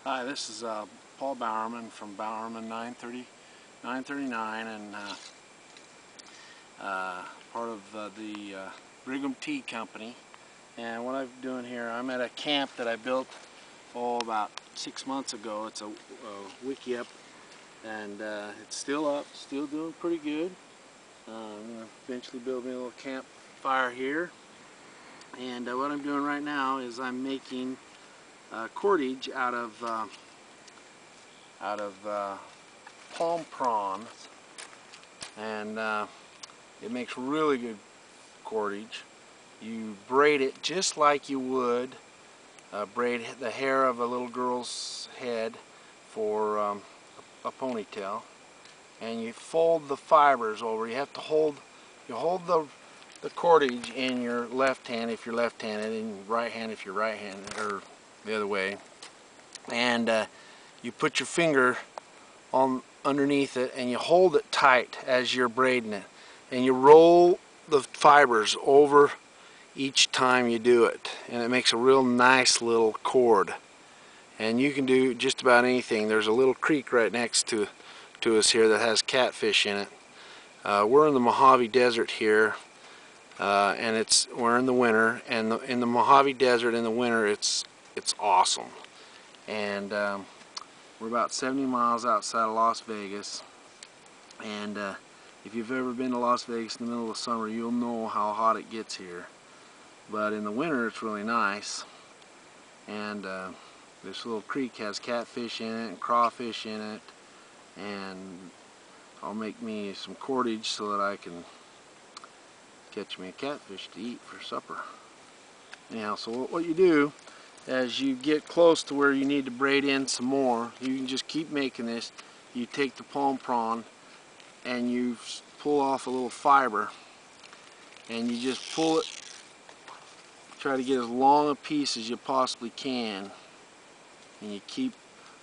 Hi, this is Paul Bowerman from Bowerman 939 and part of the Brigham Tea Company. And what I'm doing here, I'm at a camp that I built about 6 months ago. It's a wiki up, and it's still up, still doing pretty good. I'm going to eventually build me a little campfire here. And what I'm doing right now is I'm making cordage out of palm prawns, and it makes really good cordage. You braid it just like you would braid the hair of a little girl's head for a ponytail, and you fold the fibers over. You have to hold the cordage in your left hand if you're left-handed, and right hand if you're right-handed, or the other way, and you put your finger on underneath it and you hold it tight as you're braiding it, and you roll the fibers over each time you do it, and it makes a real nice little cord. And you can do just about anything. There's a little creek right next to us here that has catfish in it. We're in the Mojave Desert here, and we're in the winter, and in the Mojave Desert in the winter it's awesome. And we're about 70 miles outside of Las Vegas, and if you've ever been to Las Vegas in the middle of the summer, you'll know how hot it gets here. But in the winter it's really nice, and this little creek has catfish in it and crawfish in it, and I'll make me some cordage so that I can catch me a catfish to eat for supper. Anyhow, so what you do as you get close to where you need to braid in some more, you can just keep making this. You take the palm prawn and you pull off a little fiber, and you just pull it, try to get as long a piece as you possibly can, and you keep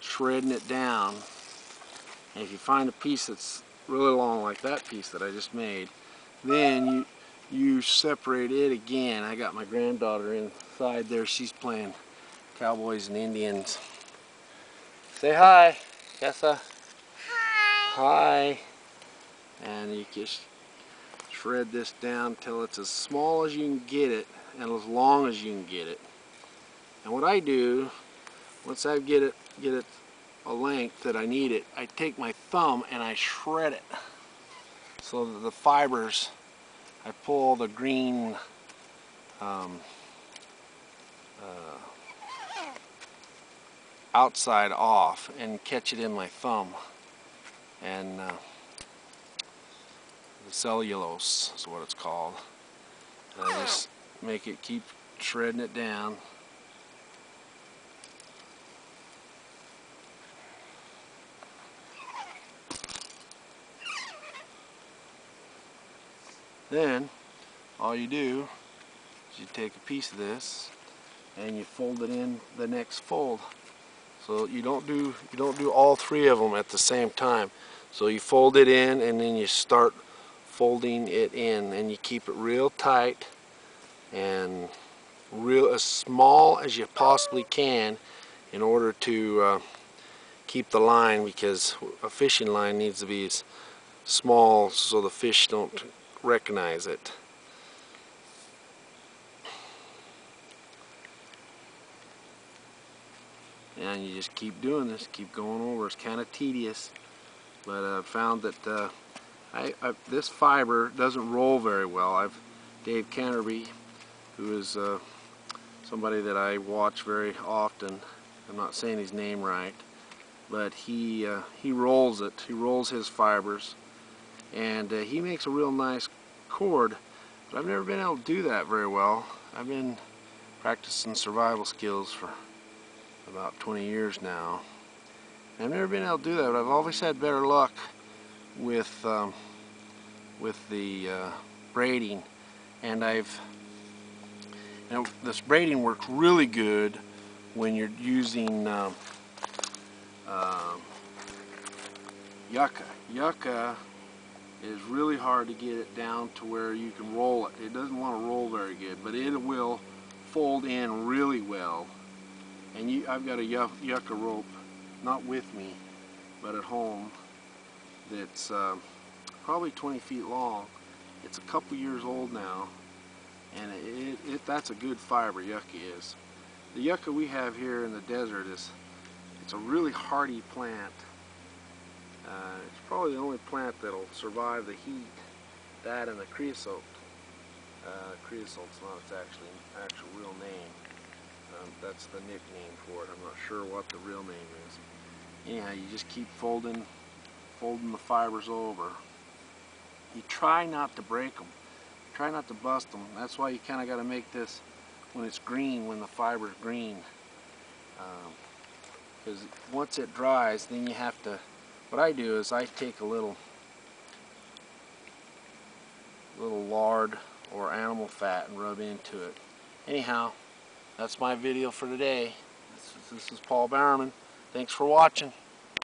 shredding it down. And if you find a piece that's really long, like that piece that I just made, then you separate it again. I got my granddaughter inside there, she's playing cowboys and Indians. Say hi, Kessa. Hi. And you just shred this down till it's as small as you can get it and as long as you can get it. And what I do, once I get it a length that I need it, I take my thumb and I shred it so that the fibers, I pull the green outside off and catch it in my thumb, and the cellulose is what it's called. And I just make it, keep shredding it down. Then all you do is you take a piece of this and you fold it in the next fold. So you don't do all three of them at the same time. So you fold it in and then you start folding it in, and you keep it real tight and as small as you possibly can in order to keep the line, because a fishing line needs to be as small so the fish don't recognize it. And you just keep doing this, keep going over. It's kind of tedious, but I've found that this fiber doesn't roll very well. Dave Canterby, who is somebody that I watch very often, I'm not saying his name right, but he rolls it. He rolls his fibers, and he makes a real nice cord. But I've never been able to do that very well. I've been practicing survival skills for about 20 years now. And I've never been able to do that, but I've always had better luck with the braiding. And this braiding works really good when you're using yucca. Yucca is really hard to get it down to where you can roll it. It doesn't want to roll very good, but it will fold in really well. And I've got a yucca rope, not with me, but at home, that's probably 20 feet long. It's a couple years old now, and that's a good fiber, yucca is. The yucca we have here in the desert it's a really hardy plant. It's probably the only plant that'll survive the heat, that and the creosote. Creosote's not its actual real name. That's the nickname for it. I'm not sure what the real name is. Anyhow, you just keep folding the fibers over. You try not to break them. Try not to bust them. That's why you kind of got to make this when it's green, when the fiber's green. Because once it dries, then you have to, what I do is I take a little lard or animal fat and rub into it. Anyhow, that's my video for today. This is Paul Bowerman. Thanks for watching.